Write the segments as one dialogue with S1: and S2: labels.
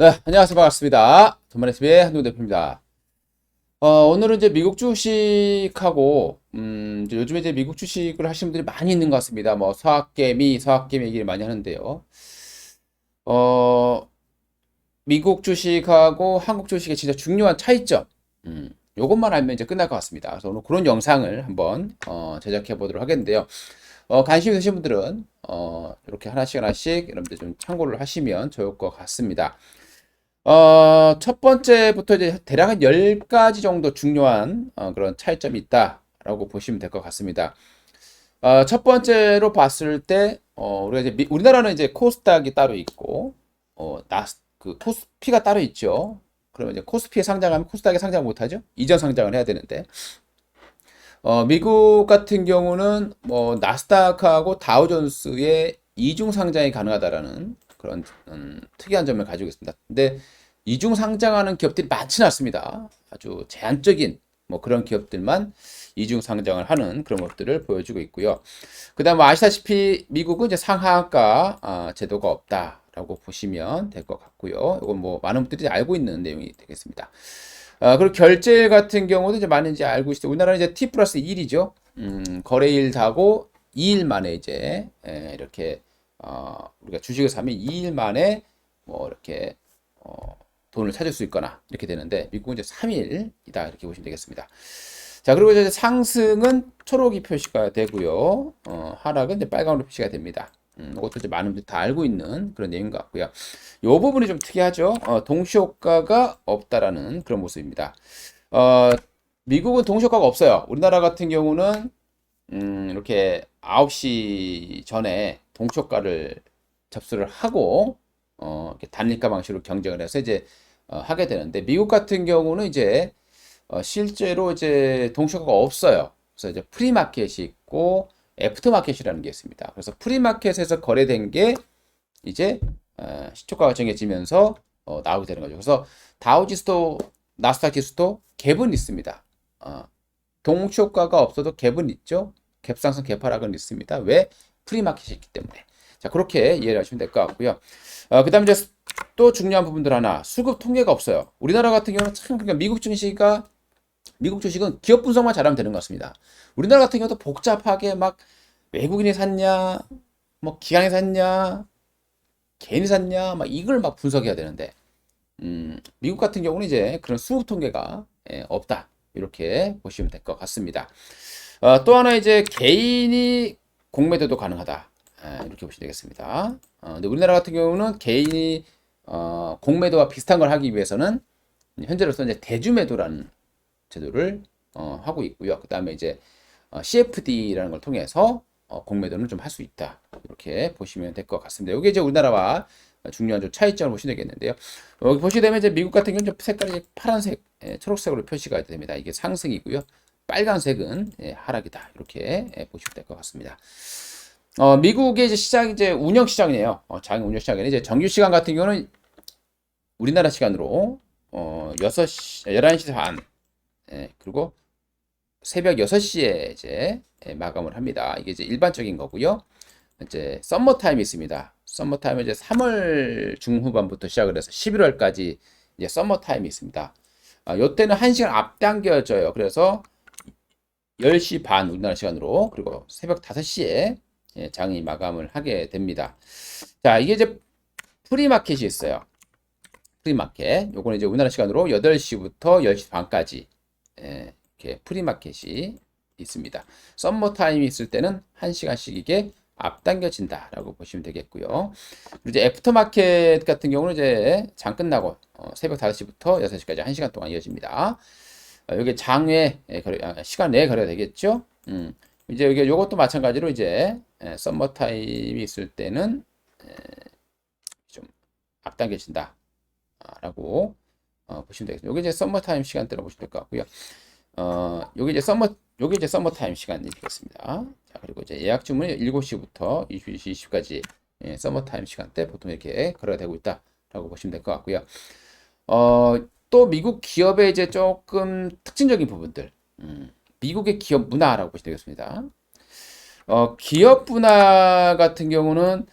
S1: 네, 안녕하세요. 반갑습니다. 돈마네TV의 한동 대표입니다. 오늘은 이제 미국 주식하고, 이제 요즘에 이제 미국 주식을 하시는 분들이 많이 있는 것 같습니다. 뭐, 서학개미 얘기를 많이 하는데요. 어, 미국 주식하고 한국 주식의 진짜 중요한 차이점, 요것만 알면 이제 끝날 것 같습니다. 그래서 오늘 그런 영상을 한번, 제작해 보도록 하겠는데요. 관심 있으신 분들은, 이렇게 하나씩 여러분들 좀 참고를 하시면 좋을 것 같습니다. 첫 번째부터 이제 대략 한 10가지 정도 중요한 그런 차이점이 있다라고 보시면 될 것 같습니다. 첫 번째로 봤을 때, 우리가 이제 우리나라는 이제 코스닥이 따로 있고, 그 코스피가 따로 있죠. 그러면 이제 코스피에 상장하면 코스닥에 상장 못하죠? 이전 상장을 해야 되는데. 미국 같은 경우는 뭐 나스닥하고 다우존스의 이중 상장이 가능하다라는 그런 특이한 점을 가지고 있습니다. 근데 이중 상장하는 기업들이 많지는 않습니다. 아주 제한적인 뭐 그런 기업들만 이중 상장을 하는 그런 것들을 보여주고 있고요. 그다음 뭐 아시다시피 미국은 이제 상하가 제도가 없다라고 보시면 될 것 같고요. 이건 뭐 많은 분들이 알고 있는 내용이 되겠습니다. 그리고 결제일 같은 경우도 이제 많이 이제 알고 있어요. 우리나라는 이제 T 플러스 1이죠. 거래일 다고 2일 만에 이제 이렇게 우리가 주식을 사면 2일 만에 뭐 이렇게 돈을 찾을 수 있거나 이렇게 되는데 미국은 이제 3일이다 이렇게 보시면 되겠습니다. 자, 그리고 이제 상승은 초록이 표시가 되고요. 하락은 이제 빨간으로 표시가 됩니다. 이것도 이제 많은 분들이 다 알고 있는 그런 내용인 것 같고요. 이 부분이 좀 특이하죠. 동시효과가 없다라는 그런 모습입니다. 어, 미국은 동시효과가 없어요. 우리나라 같은 경우는 이렇게 9시 전에 동시효과를 접수를 하고 이렇게 단일가 방식으로 경쟁을 해서 이제 하게 되는데 미국 같은 경우는 이제 실제로 이제 동시효과가 없어요. 그래서 이제 프리마켓이 있고 애프터마켓이라는 게 있습니다. 그래서 프리마켓에서 거래된 게 이제 시초가가 정해지면서 나오게 되는 거죠. 그래서 다우지수도 나스닥 지수도 갭은 있습니다. 동시효과가 없어도 갭은 있죠. 갭상승 갭하락은 있습니다. 왜? 프리마켓이 있기 때문에. 자, 그렇게 이해를 하시면 될 것 같고요. 그다음에 이제 또 중요한 부분들 하나, 수급 통계가 없어요. 우리나라 같은 경우는 참 그러니까 미국 주식은 기업 분석만 잘하면 되는 것 같습니다. 우리나라 같은 경우도 복잡하게 막 외국인이 샀냐, 뭐 기관이 샀냐, 개인이 샀냐, 막 이걸 막 분석해야 되는데, 미국 같은 경우는 이제 그런 수급 통계가 없다. 이렇게 보시면 될 것 같습니다. 또 하나 이제 개인이 공매도도 가능하다. 이렇게 보시면 되겠습니다. 근데 우리나라 같은 경우는 개인이 공매도와 비슷한 걸 하기 위해서는 현재로서 이제 대주매도라는 제도를 하고 있고요. 그 다음에 이제 CFD라는 걸 통해서 공매도는 좀 할 수 있다. 이렇게 보시면 될 것 같습니다. 이게 이제 우리나라와 중요한 좀 차이점을 보시면 되겠는데요. 여기 보시게 되면 이제 미국 같은 경우는 색깔이 파란색, 초록색으로 표시가 됩니다. 이게 상승이고요. 빨간색은 하락이다. 이렇게 보시면 될 것 같습니다. 미국의 이제 시장 이제 운영 시장이에요. 장 운영 시장에 이제 정규 시간 같은 경우는 우리나라 시간으로 6시, 11시 반, 그리고 새벽 6시에 이제 마감을 합니다. 이게 이제 일반적인 거고요. 이제 썸머 타임이 있습니다. 썸머 타임은 이제 3월 중후반부터 시작을 해서 11월까지 이제 썸머 타임이 있습니다. 요때는 1시간 앞당겨져요. 그래서 10시 반 우리나라 시간으로 그리고 새벽 5시에 장이 마감을 하게 됩니다. 자, 이게 이제 프리마켓이 있어요. 프리마켓. 요거는 이제 우리나라 시간으로 8시부터 10시 반까지 이렇게 프리마켓이 있습니다. 썸머 타임이 있을 때는 1시간씩 이게 앞당겨진다라고 보시면 되겠고요. 그리고 이제 애프터마켓 같은 경우는 이제 장 끝나고 새벽 5시부터 6시까지 1시간 동안 이어집니다. 여기 장외 시간 내에 거래가 되겠죠. 이제 여기 요것도 마찬가지로 이제 썸머 타임이 있을 때는 좀 앞당겨진다라고 보시면 되겠습니다. 여기 이제 썸머 타임 시간대로 보시면 될 것 같고요. 요게 이제 서머 타임 시간이 되겠습니다. 자, 그리고 이제 예약 주문이 7시부터 20시까지 서머 타임 시간대 보통 이렇게 거래가 되고 있다라고 보시면 될 것 같고요. 또 미국 기업의 이제 조금 특징적인 부분들, 미국의 기업 문화라고 보시면 되겠습니다. 기업 문화 같은 경우는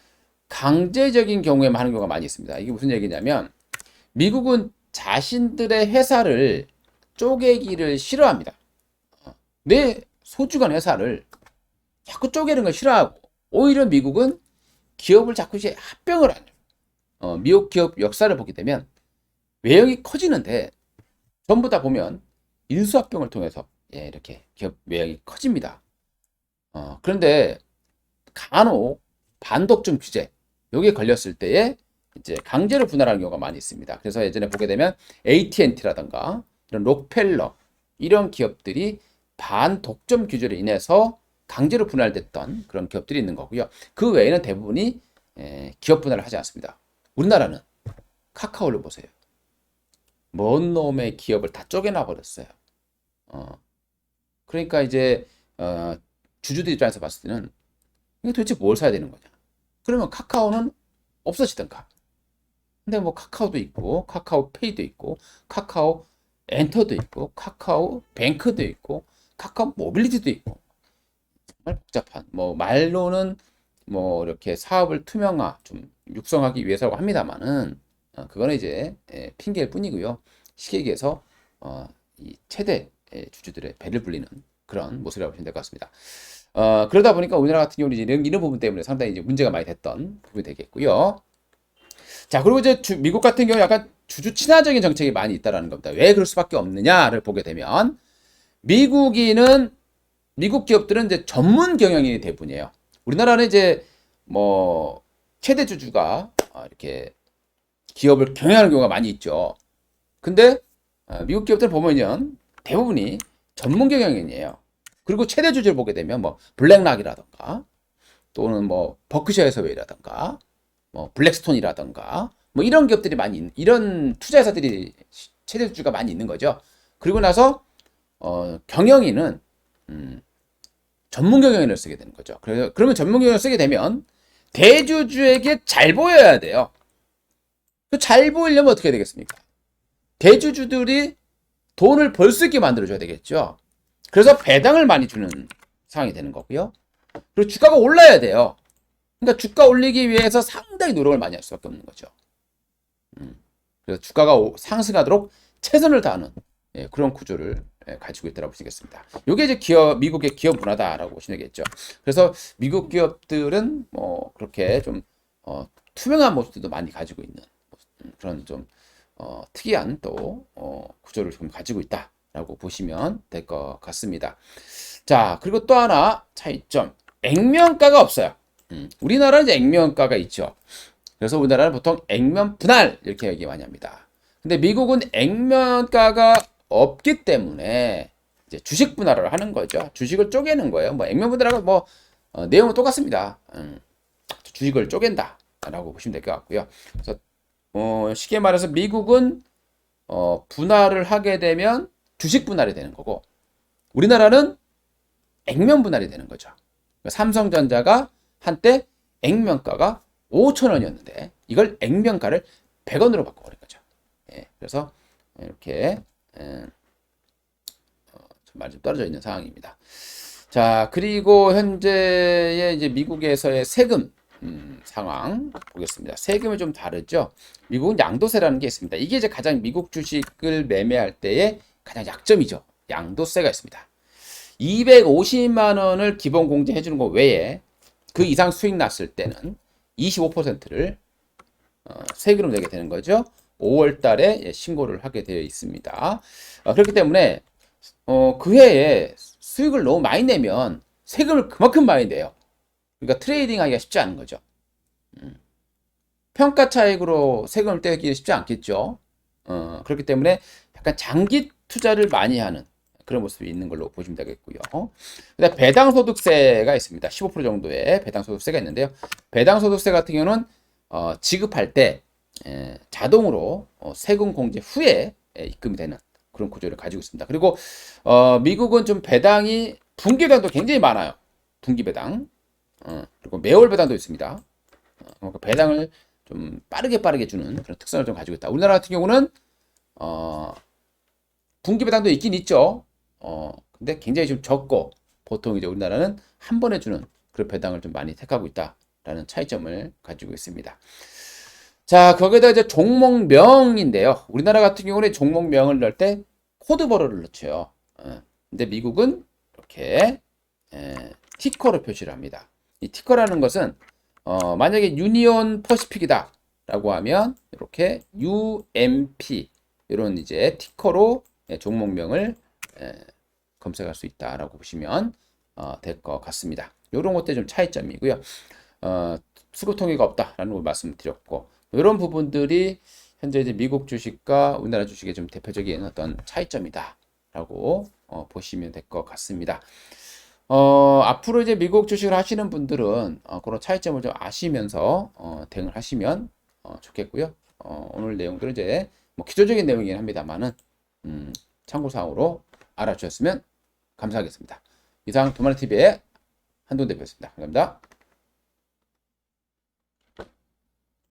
S1: 강제적인 경우에만 하는 경우가 많이 있습니다. 이게 무슨 얘기냐면 미국은 자신들의 회사를 쪼개기를 싫어합니다. 내 소중한 회사를 자꾸 쪼개는 걸 싫어하고, 오히려 미국은 기업을 자꾸 이제 합병을 하는, 미국 기업 역사를 보게 되면 외형이 커지는데 전부 다 보면 인수합병을 통해서 이렇게 기업 외형이 커집니다. 그런데 간혹 반독점 규제 여기에 걸렸을 때에 이제 강제로 분할하는 경우가 많이 있습니다. 그래서 예전에 보게 되면 AT&T라든가 이런 록펠러 이런 기업들이 반독점 규제로 인해서 강제로 분할됐던 그런 기업들이 있는 거고요. 그 외에는 대부분이 기업 분할을 하지 않습니다. 우리나라는 카카오를 보세요. 먼 놈의 기업을 다 쪼개놔 버렸어요. 그러니까 이제 주주들 입장에서 봤을 때는 이게 도대체 뭘 사야 되는 거냐? 그러면 카카오는 없어지던가. 근데 뭐 카카오도 있고, 카카오페이도 있고, 카카오 엔터도 있고, 카카오 뱅크도 있고, 카카오 모빌리티도 있고, 정말 복잡한. 뭐 말로는 뭐 이렇게 사업을 투명화 좀 육성하기 위해서라고 합니다만은 그거는 이제 핑계일 뿐이고요. 쉽게 얘기해서 이 최대 주주들의 배를 불리는 그런 모습이라고 보시면 될 것 같습니다. 그러다 보니까 우리나라 같은 경우는 이런 부분 때문에 상당히 이제 문제가 많이 됐던 부분이 되겠고요. 자, 그리고 이제 미국 같은 경우 약간 주주 친화적인 정책이 많이 있다라는 겁니다. 왜 그럴 수밖에 없느냐를 보게 되면 미국 기업들은 이제 전문 경영인이 대부분이에요. 우리나라는 이제 뭐 최대 주주가 이렇게 기업을 경영하는 경우가 많이 있죠. 근데 미국 기업들 보면요 대부분이 전문 경영인이에요. 그리고 최대 주주를 보게 되면 뭐 블랙락이라던가 또는 뭐 버크셔 해서웨이라던가 뭐 블랙스톤이라던가 뭐 이런 기업들이 많이 이런 투자회사들이 최대 주주가 많이 있는 거죠. 그리고 나서 경영인은 전문 경영인을 쓰게 되는 거죠. 그러면 전문 경영을 쓰게 되면 대주주에게 잘 보여야 돼요. 잘 보이려면 어떻게 해야 되겠습니까? 대주주들이 돈을 벌 수 있게 만들어줘야 되겠죠. 그래서 배당을 많이 주는 상황이 되는 거고요. 그리고 주가가 올라야 돼요. 그러니까 주가 올리기 위해서 상당히 노력을 많이 할 수밖에 없는 거죠. 그래서 주가가 상승하도록 최선을 다하는 그런 구조를 가지고 있다고 보시겠습니다. 이게 이제 미국의 기업 문화다라고 보시면 되겠죠. 그래서 미국 기업들은 뭐 그렇게 좀 투명한 모습도 많이 가지고 있는 그런 좀 특이한 또 구조를 좀 가지고 있다라고 보시면 될 것 같습니다. 자, 그리고 또 하나 차이점. 액면가가 없어요. 우리나라는 이제 액면가가 있죠. 그래서 우리나라는 보통 액면 분할 이렇게 얘기 많이 합니다. 근데 미국은 액면가가 없기 때문에 이제 주식 분할을 하는 거죠. 주식을 쪼개는 거예요. 뭐 액면 분할하고 뭐 내용은 똑같습니다. 주식을 쪼갠다라고 보시면 될 것 같고요. 그래서 쉽게 말해서 미국은 분할을 하게 되면 주식 분할이 되는 거고 우리나라는 액면 분할이 되는 거죠. 그러니까 삼성전자가 한때 액면가가 5,000원이었는데 이걸 액면가를 100원으로 바꿔버린 거죠. 그래서 이렇게 많이 좀 떨어져 있는 상황입니다. 자, 그리고 현재의 이제 미국에서의 세금 상황 보겠습니다. 세금이 좀 다르죠. 미국은 양도세라는 게 있습니다. 이게 이제 가장 미국 주식을 매매할 때의 가장 약점이죠. 양도세가 있습니다. 250만 원을 기본 공제해 주는 것 외에 그 이상 수익 났을 때는 25%를 세금으로 내게 되는 거죠. 5월 달에 신고를 하게 되어 있습니다. 그렇기 때문에 그 해에 수익을 너무 많이 내면 세금을 그만큼 많이 내요. 그러니까 트레이딩 하기가 쉽지 않은 거죠. 평가 차익으로 세금을 떼기 쉽지 않겠죠. 그렇기 때문에 약간 장기 투자를 많이 하는 그런 모습이 있는 걸로 보시면 되겠고요. 그다음에 배당소득세가 있습니다. 15% 정도의 배당소득세가 있는데요. 배당소득세 같은 경우는 지급할 때 자동으로 세금 공제 후에 입금이 되는 그런 구조를 가지고 있습니다. 그리고 미국은 좀 배당이 분기 배당도 굉장히 많아요. 분기 배당. 그리고 매월 배당도 있습니다. 그러니까 배당을 좀 빠르게 주는 그런 특성을 좀 가지고 있다. 우리나라 같은 경우는 분기 배당도 있긴 있죠. 근데 굉장히 좀 적고 보통 이제 우리나라는 한 번에 주는 그런 배당을 좀 많이 택하고 있다라는 차이점을 가지고 있습니다. 자, 거기다 이제 종목명인데요. 우리나라 같은 경우는 종목명을 넣을 때 코드번호를 넣죠. 근데 미국은 이렇게 티커로 표시를 합니다. 이 티커라는 것은 만약에 유니온 퍼시픽이다 라고 하면 이렇게 UMP 이런 이제 티커로 종목명을 검색할 수 있다라고 보시면 될 것 같습니다. 이런 것들 좀 차이점이고요. 수급 통계가 없다라는 걸 말씀드렸고 이런 부분들이 현재 이제 미국 주식과 우리나라 주식의 좀 대표적인 어떤 차이점이다라고 보시면 될 것 같습니다. 앞으로 이제 미국 주식을 하시는 분들은 그런 차이점을 좀 아시면서 대응을 하시면 좋겠고요. 오늘 내용들은 이제 뭐 기초적인 내용이긴 합니다만은 참고사항으로 알아주셨으면 감사하겠습니다. 이상 도마르TV의 한돈 대표였습니다. 감사합니다.